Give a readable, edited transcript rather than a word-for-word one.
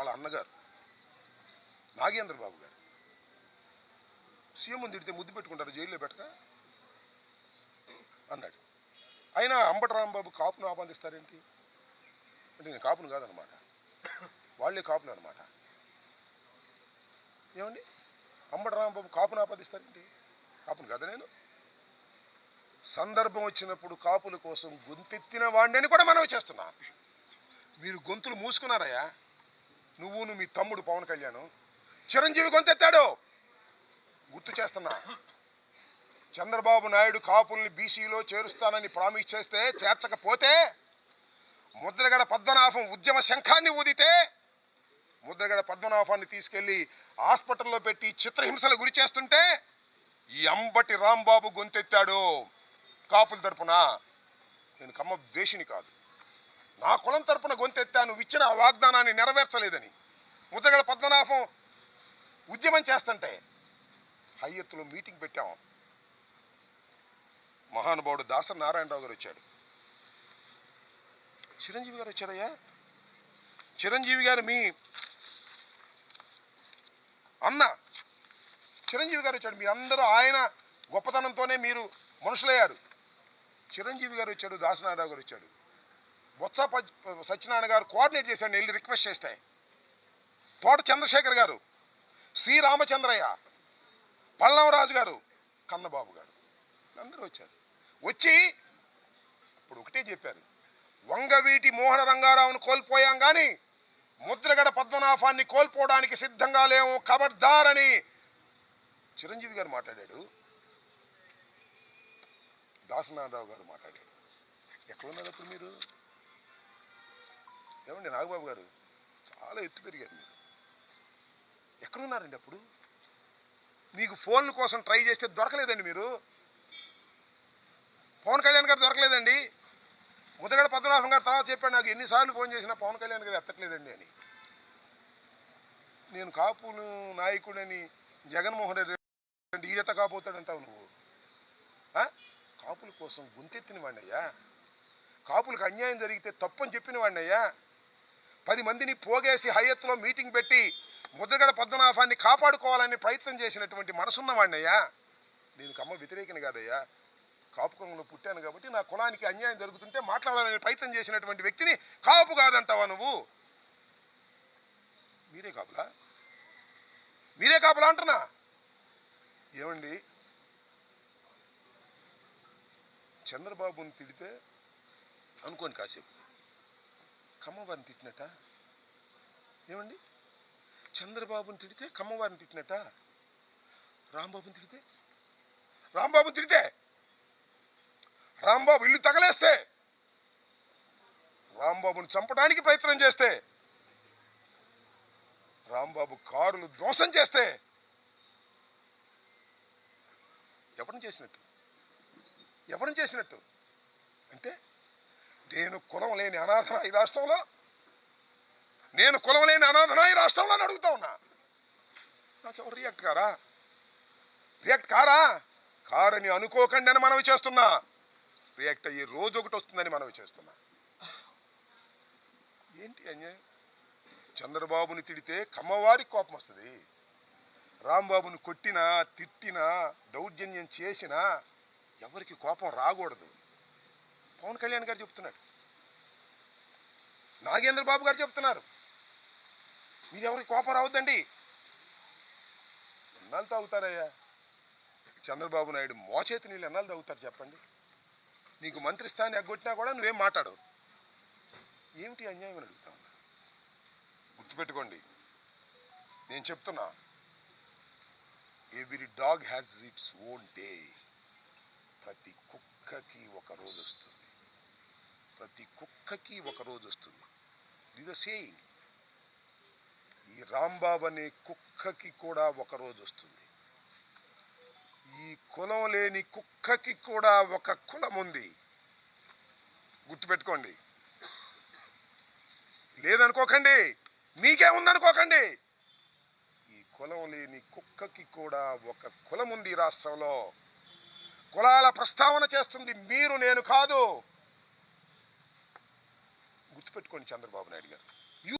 వాళ్ళ అన్నగారు నాగేంద్ర బాబు గారు సీఎం తిడితే ముద్దు పెట్టుకుంటారు జైల్లో పెట్టక అన్నాడు. అయినా అంబటి రాంబాబు కాపును ఆపాదిస్తారేంటి అంటే నేను కాపును కాదనమాట, వాళ్ళే కాపులు అనమాట. ఏమండి అంబటి రాంబాబు కాపును ఆపాదిస్తారేంటి? కాపును కదా నేను. సందర్భం వచ్చినప్పుడు కాపుల కోసం గొంతెత్తిన వాడిని కూడా మనం చేస్తున్నా. మీరు గొంతులు మూసుకున్నారయ్యా. నువ్వును మీ తమ్ముడు పవన్ కళ్యాణ్ చిరంజీవి గొంతెత్తాడు. గుర్తు చేస్తున్నా. చంద్రబాబు నాయుడు కాపుల్ని బీసీలో చేరుస్తానని ప్రామిస్ చేస్తే చేర్చకపోతే ముద్రగడ పద్మనాభం ఉద్యమ శంఖాన్ని ఊదితే ముద్రగడ పద్మనాభాన్ని తీసుకెళ్లి హాస్పిటల్లో పెట్టి చిత్రహింసలు గురి చేస్తుంటే ఈ అంబటి రాంబాబు గొంతెత్తాడు కాపుల తరపున. నేను కమ్మ ద్వేషిని కాదు, నా కులం తరపున గొంతెత్తాను. నువ్వు ఇచ్చిన ఆ వాగ్దానాన్ని నెరవేర్చలేదని ముద్రగడ పద్మనాభం ఉద్యమం చేస్తుంటే హయ్యత్తులో మీటింగ్ పెట్టాం. మహానుభావుడు దాసరి నారాయణరావు గారు వచ్చాడు, చిరంజీవి గారు వచ్చారయ్యా. చిరంజీవి గారు మీ అన్న చిరంజీవి గారు వచ్చాడు. మీరందరూ ఆయన గొప్పతనంతోనే మీరు మనుషులయ్యారు. చిరంజీవి గారు వచ్చాడు, దాసనారాయణ గారు వచ్చాడు, బొత్స సత్యనారాయణ గారు కోఆర్డినేట్ చేశాడు. వెళ్ళి రిక్వెస్ట్ చేస్తే తోట చంద్రశేఖర్ గారు, శ్రీరామచంద్రయ్య, పల్లవరాజు గారు, కన్నబాబు గారు అందరూ వచ్చారు. వచ్చి ఇప్పుడు ఒకటే చెప్పారు, వంగవీటి మోహన రంగారావును కోల్పోయాం కానీ ముద్రగడ పద్మనాభాన్ని కోల్పోవడానికి సిద్ధంగా లేవు, ఖబర్దారని చిరంజీవి గారు మాట్లాడాడు. దాసనారాయణరావు గారు మాట్లాడాడు. ఎక్కడున్నారు అప్పుడు మీరు? ఏమండి నాగబాబు గారు, చాలా ఎత్తు పెరిగారు మీరు. ఎక్కడున్నారండి అప్పుడు? మీకు ఫోన్ల కోసం ట్రై చేస్తే దొరకలేదండి. మీరు పవన్ కళ్యాణ్ గారు దొరకలేదండి. ముద్రగడ పద్మనాభం గారు తర్వాత చెప్పాడు నాకు, ఎన్నిసార్లు ఫోన్ చేసినా పవన్ కళ్యాణ్ గారు ఎత్తట్లేదండి అని. నేను కాపులు నాయకుడని జగన్మోహన్ రెడ్డి ఈయట కాపోతాడంటావు నువ్వు. కాపుల కోసం గొంతెత్తిన వాడినయ్యా. కాపులకు అన్యాయం జరిగితే తప్పని చెప్పిన వాడినయ్యా. 10 మందిని పోగేసి హయత్తులో మీటింగ్ పెట్టి ముద్రగడ పద్మనాభాన్ని కాపాడుకోవాలని ప్రయత్నం చేసినటువంటి మనసున్న వాడినయ్యా. నేను కమ్మ వ్యతిరేకని కాదయ్యా. కాపు కులంలో పుట్టాను కాబట్టి నా కులానికి అన్యాయం జరుగుతుంటే మాట్లాడాలని ప్రయత్నం చేసినటువంటి వ్యక్తిని కాపు కాదంటావా నువ్వు? మీరే కాపులా? మీరే కాపులా అంటున్నా. ఏమండి చంద్రబాబుని తిడితే అనుకోని కాసేపు కమ్మవారిని తిట్టినట్ట. ఏమండి చంద్రబాబుని తిడితే కమ్మవారిని తిట్టినట్ట. రాంబాబుని తిడితే రాంబాబు ఇల్లు తగలేస్తే, రాంబాబుని చంపడానికి ప్రయత్నం చేస్తే, రాంబాబు కారులు ధ్వంసం చేస్తే ఎవరిని చేసినట్టు అంటే నేను కులం లేని అనాథన ఈ రాష్ట్రంలో, అని అడుగుతా ఉన్నా. నాకెవరు రియాక్ట్ కారని అనుకోకండి అని మనవి చేస్తున్నా. రియాక్ట్ అయ్యే రోజు ఒకటి వస్తుందని మనవి చేస్తున్నా. ఏంటి అన్యాయం? చంద్రబాబుని తిడితే కమ్మవారికి కోపం వస్తుంది. రాంబాబుని కొట్టినా తిట్టినా దౌర్జన్యం చేసినా ఎవరికి కోపం రాకూడదు. పవన్ కళ్యాణ్ గారు చెప్తున్నాడు, నాగేంద్ర బాబు గారు చెప్తున్నారు, మీరు ఎవరికి కోపం రావద్దండి. ఎన్నాళ్ళు తాగుతారయ్యా? చంద్రబాబు నాయుడు మోచేతి నీళ్ళు ఎన్నాళ్ళు తాగుతారు చెప్పండి? నీకు మంత్రి స్థానం ఎగ్గొట్టినా కూడా నువ్వేం మాట్లాడవు. ఏమిటి అన్యాయం అని అడుగుతా ఉన్నా. గుర్తుపెట్టుకోండి, నేను చెప్తున్నా, every dog has its own day. ప్రతి కుక్కకి ఒక రోజు వస్తుంది. This the saying. ఈ రాంబాబు అనే కుక్కకి కూడా ఒక రోజు వస్తుంది. ఈ కులం లేని కుక్కకి కూడా ఒక కులం ఉంది. గుర్తుపెట్టుకోండి. లేదనుకోకండి, మీకేముందనుకోకండి. ఈ కులం లేని కుక్కకి కూడా ఒక కులం ఉంది ఈ రాష్ట్రంలో. కులాల ప్రస్తావన చేస్తుంది మీరు, నేను కాదు. గుర్తుపెట్టుకోండి చంద్రబాబు నాయుడు గారు.